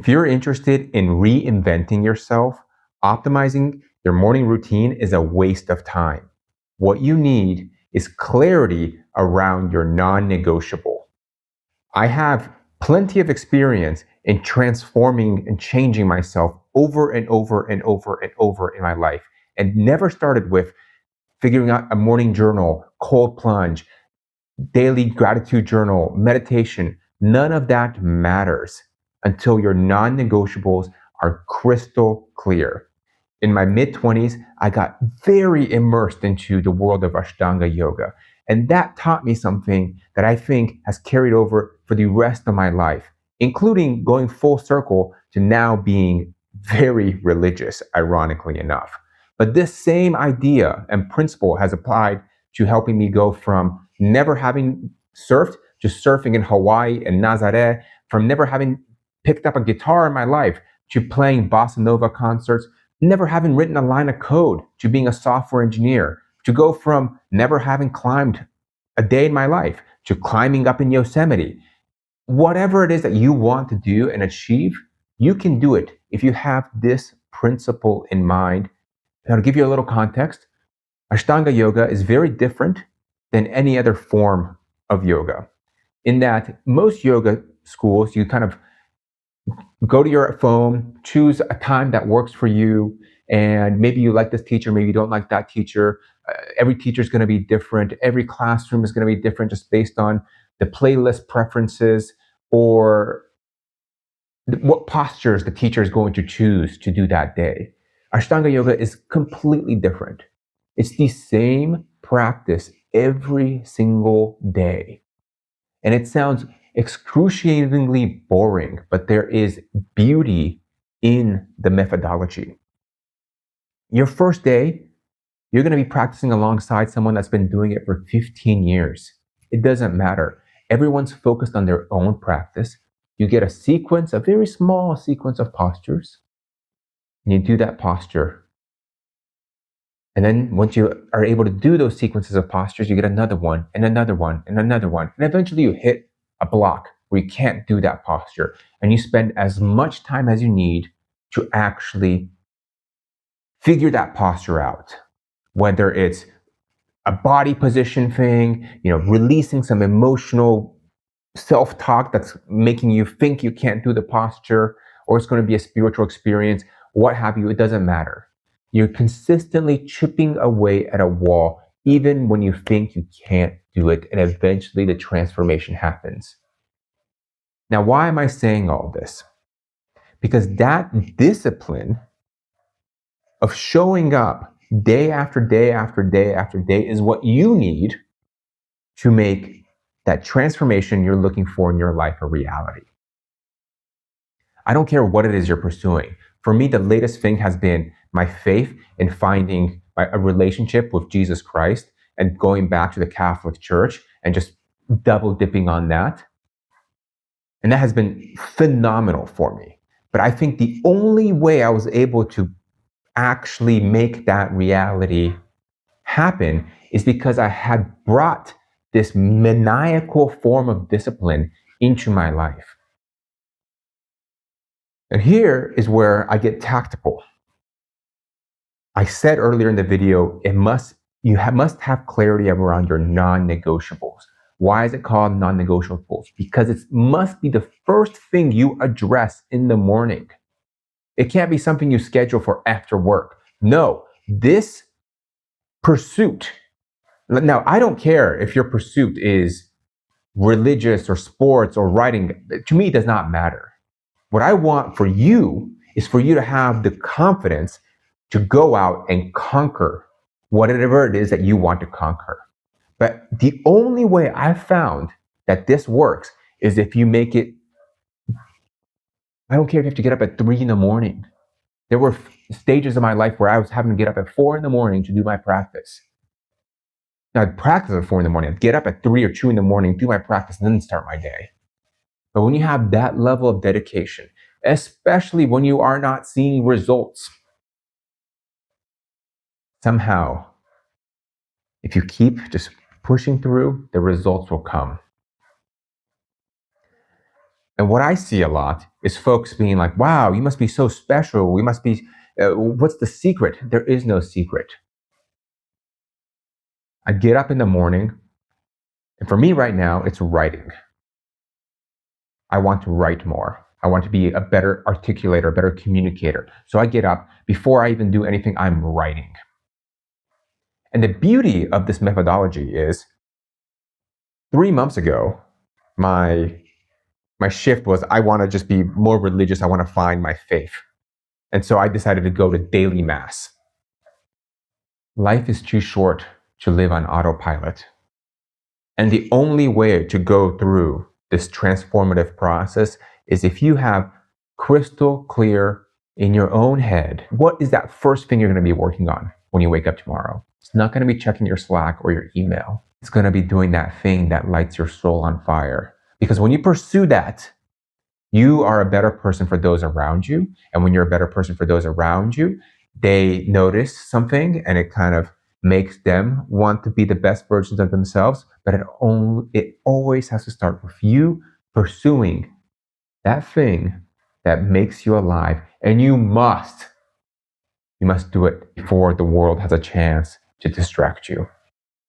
If you're interested in reinventing yourself, optimizing your morning routine is a waste of time. What you need is clarity around your non-negotiable. I have plenty of experience in transforming and changing myself over and over and over and over in my life, and never started with figuring out a morning journal, cold plunge, daily gratitude journal, meditation. None of that matters until your non-negotiables are crystal clear. In my mid-20s, I got very immersed into the world of Ashtanga yoga. And that taught me something that I think has carried over for the rest of my life, including going full circle to now being very religious, ironically enough. But this same idea and principle has applied to helping me go from never having surfed to surfing in Hawaii and Nazaré, from never having picked up a guitar in my life to playing bossa nova concerts, never having written a line of code to being a software engineer, to go from never having climbed a day in my life to climbing up in Yosemite. Whatever it is that you want to do and achieve, you can do it if you have this principle in mind. Now, to give you a little context, Ashtanga yoga is very different than any other form of yoga, in that most yoga schools, you kind of go to your phone, choose a time that works for you, and maybe you like this teacher, maybe you don't like that teacher. Every teacher is going to be different. Every classroom is going to be different just based on the playlist preferences or what postures the teacher is going to choose to do that day. Ashtanga yoga is completely different. It's the same practice every single day. And it sounds excruciatingly boring, but there is beauty in the methodology. Your first day, you're going to be practicing alongside someone that's been doing it for 15 years. It doesn't matter. Everyone's focused on their own practice. You get a sequence, a very small sequence of postures, and you do that posture. And then once you are able to do those sequences of postures, you get another one and another one and another one. And eventually you hit a block where you can't do that posture. And you spend as much time as you need to actually figure that posture out. Whether it's a body position thing, releasing some emotional self-talk that's making you think you can't do the posture, or it's going to be a spiritual experience, what have you, it doesn't matter. You're consistently chipping away at a wall, even when you think you can't do it, and eventually the transformation happens. Now, why am I saying all this? Because that discipline of showing up day after day after day after day is what you need to make that transformation you're looking for in your life a reality. I don't care what it is you're pursuing. For me, the latest thing has been my faith in finding a relationship with Jesus Christ and going back to the Catholic Church and just double dipping on that. And that has been phenomenal for me. But I think the only way I was able to actually make that reality happen is because I had brought this maniacal form of discipline into my life. And here is where I get tactical. I said earlier in the video, you must have clarity around your non-negotiables. Why is it called non-negotiables? Because it must be the first thing you address in the morning. It can't be something you schedule for after work. No, this pursuit. Now, I don't care if your pursuit is religious or sports or writing. To me, it does not matter. What I want for you is for you to have the confidence to go out and conquer whatever it is that you want to conquer. But the only way I've found that this works is if you make it, I don't care if you have to get up at 3 a.m. There were stages of my life where I was having to get up at 4 a.m. to do my practice. Now, I'd practice at 4 a.m. I'd get up at 3 or 2 a.m, do my practice, and then start my day. But when you have that level of dedication, especially when you are not seeing results, somehow, if you keep just pushing through, the results will come. And what I see a lot is folks being like, wow, you must be so special. We must be, what's the secret? There is no secret. I get up in the morning, and for me right now, it's writing. I want to write more. I want to be a better articulator, a better communicator. So I get up, before I even do anything, I'm writing. And the beauty of this methodology is 3 months ago, my shift was I want to just be more religious. I want to find my faith. And so I decided to go to daily mass. Life is too short to live on autopilot. And the only way to go through this transformative process is if you have crystal clear in your own head, what is that first thing you're going to be working on when you wake up tomorrow? It's not going to be checking your Slack or your email. It's going to be doing that thing that lights your soul on fire. Because when you pursue that, you are a better person for those around you. And when you're a better person for those around you, they notice something and it kind of makes them want to be the best versions of themselves. But it always has to start with you pursuing that thing that makes you alive. And you must do it before the world has a chance to distract you.